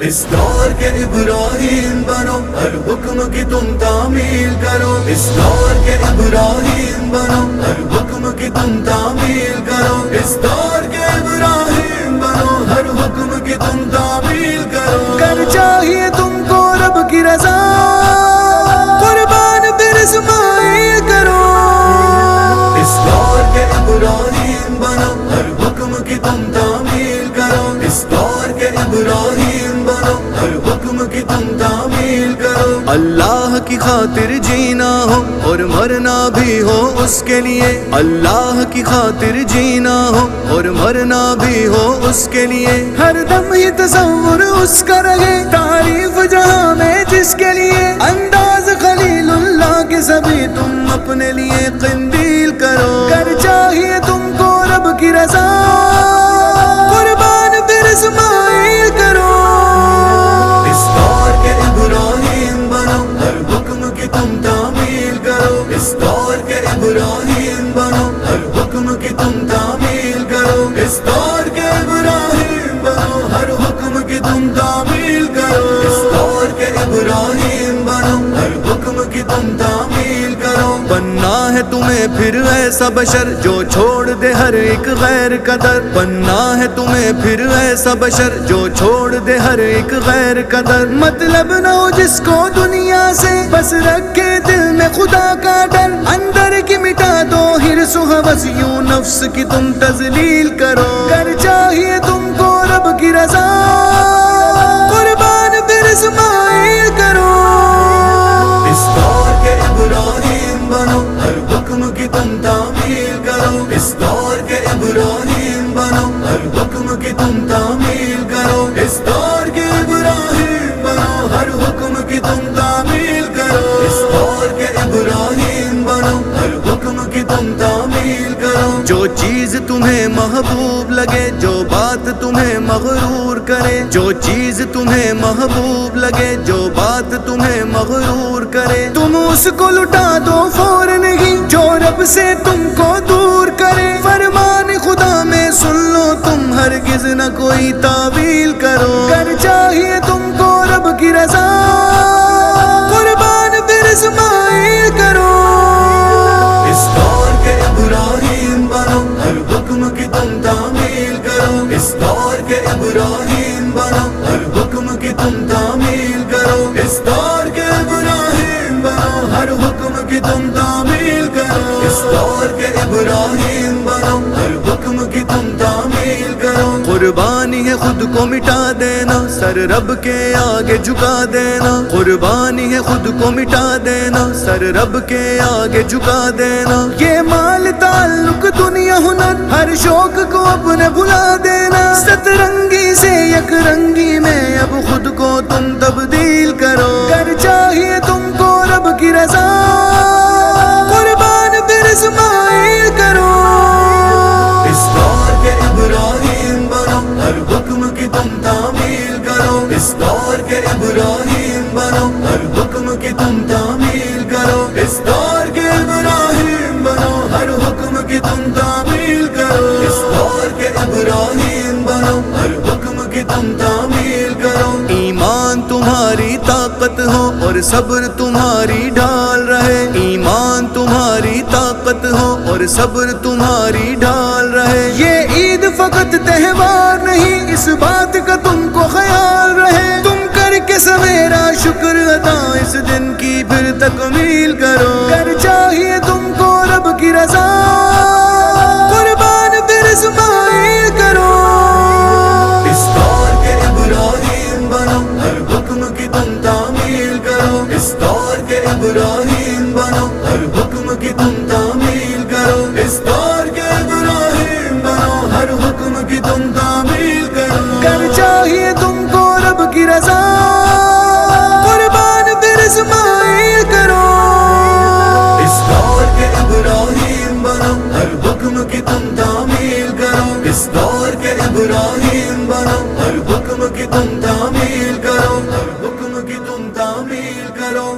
اس دور کے ابراہیم بنو، ہر حکم کی تم تعمیل کرو، اس دور کے ابراہیم بنو، ہر حکم کی تم تعمیل کرو، اس دور کے ابراہیم بنو، ہر حکم کی تم تعمیل کرو۔ کر چاہیے تم کو رب کی رضا، قربان پھر اسماعیل کرو۔ اس دور کے ابراہیم بنو، ہر حکم کی تم تعمیل کرو، اس دور کے ابراہیم بنو، ہر حکم کی تم تعمیل کرو۔ اللہ کی خاطر جینا ہو اور مرنا بھی ہو اس کے لیے، اللہ کی خاطر جینا ہو اور مرنا بھی ہو اس کے لیے، ہر دم ہی تصور اس کا رہے، تعریف جہاں میں جس کے لیے، انداز خلیل اللہ کے سبھی تم اپنے لیے قندیل کرو۔ کر چاہیے تم کو رب کی رضا، قربان پھر اسماعیل کرو۔ اس دور کے ابراہیم بنو، ہر حکم کی تم تعمیل کرو، اس دور کے ابراہیم بنو، ہر حکم کی تم تعمیل کرو، اس دور کے ابراہیم بنو، ہر حکم کی تم تعمیل کرو، اس دور کے ابراہیم بنو، ہر حکم کی تم تعمیل کرو۔ بننا ہے تمہیں پھر ایسا بشر جو چھوڑ دے ہر ایک غیر قدر، بننا ہے تمہیں پھر ایسا بشر جو چھوڑ دے ہر ایک غیر قدر، مطلب نہ ہو جس کو دنیا سے، بس رکھے دل میں خدا کا ڈر، اندر کی مٹا دو حرص و ہوس، یوں نفس کی تم تذلیل کرو۔ کر چاہیے تم کو رب کی رضا، قربان پھر اسماعیل کرو۔ اس دور کے ابراہیم بنو، ہر حکم کی تم تعمیل کرو، اس دور کے ابراہیم بنو، ہر حکم کی تم تعمیل کرو، اس دور کے ابراہیم بنو، ہر حکم کی تم تعمیل کرو، اس دور کے ابراہیم بنو، ہر حکم کی تم تعمیل کرو۔ جو چیز تمہیں محبوب لگے، جو بات تمہیں مغرور کرے، جو چیز تمہیں محبوب لگے، جو بات تمہیں مغرور کرے، تم اس کو لٹا دو فوراً ہی، جو رب سے تم کو دور کرے، فرمان خدا میں سن لو تم، ہرگز نہ کوئی تعویل کرو۔ کر چاہیے تم کو رب کی رضا، قربان پھر اسماعیل کرو۔ اس دور کے ابراہیم بنو، ہر حکم کی تم تعمیل کرو، اس دور کے ابراہیم بنو، ہر حکم کی تم تعمیل کرو، اس دور کے ابراہیم بنو، ہر حکم کی تم تعمیل کرو، اس دور کے ابراہیم بنو، ہر حکم کی تم تعمیل کرو۔ قربانی ہے خود کو مٹا دینا، سر رب کے آگے جھکا دینا، قربانی ہے خود کو مٹا دینا، سر رب کے آگے جھکا دینا، یہ مال تعلق دنیا ہنر، ہر شوق کو اپنے بھلا دینا، سترنگی سے یک رنگی میں اب خود کو تم تبدیل کرو۔ کر چاہیے تم کو رب کی رضا، قربان پھر اسماعیل کرو۔ اس دور کے ابراہیم بنو، ہر حکم کی تم تعمیل کرو، اس دور کے ابراہیم بنو، ہر حکم کی تم تعمیل کرو، اس دور کے ابراہیم بنو، ہر حکم کی تم تعمیل کرو، اس دور کے ابراہیم بنو، ہر حکم کی تم تعمیل کرو۔ ایمان تمہاری طاقت ہو اور صبر تمہاری ڈھال رہے، ایمان تمہاری طاقت ہو اور صبر تمہاری ڈھال رہے، یہ عید فقط تہوار نہیں، اس بات کا تم کو خیال رہے، تم کر کے سویرا شکر ادا اس دن کی پھر تکمیل کرو۔ کر چاہیے تم کو رب کی رضا، قربان پھر اسماعیل کرو۔ اس دور کے ابراہیم بنو، ہر حکم کی تم تعمیل کرو، اس دور کے ابراہیم بنو، ہر حکم کی تم تعمیل کرو، اس دور کے ابراہیم بنو، ہر حکم کی تم تعمیل کرو۔ کر چاہیے تم کو رب کی رضا، قربان پھر اسماعیل کرو۔ اس دور کے ابراہیم بنو، ہر حکم کی تم تعمیل کرو، اس دور کے ابراہیم بنو، ہر حکم کی تم تعمیل کرو، ہر حکم کی تم تعمیل کرو۔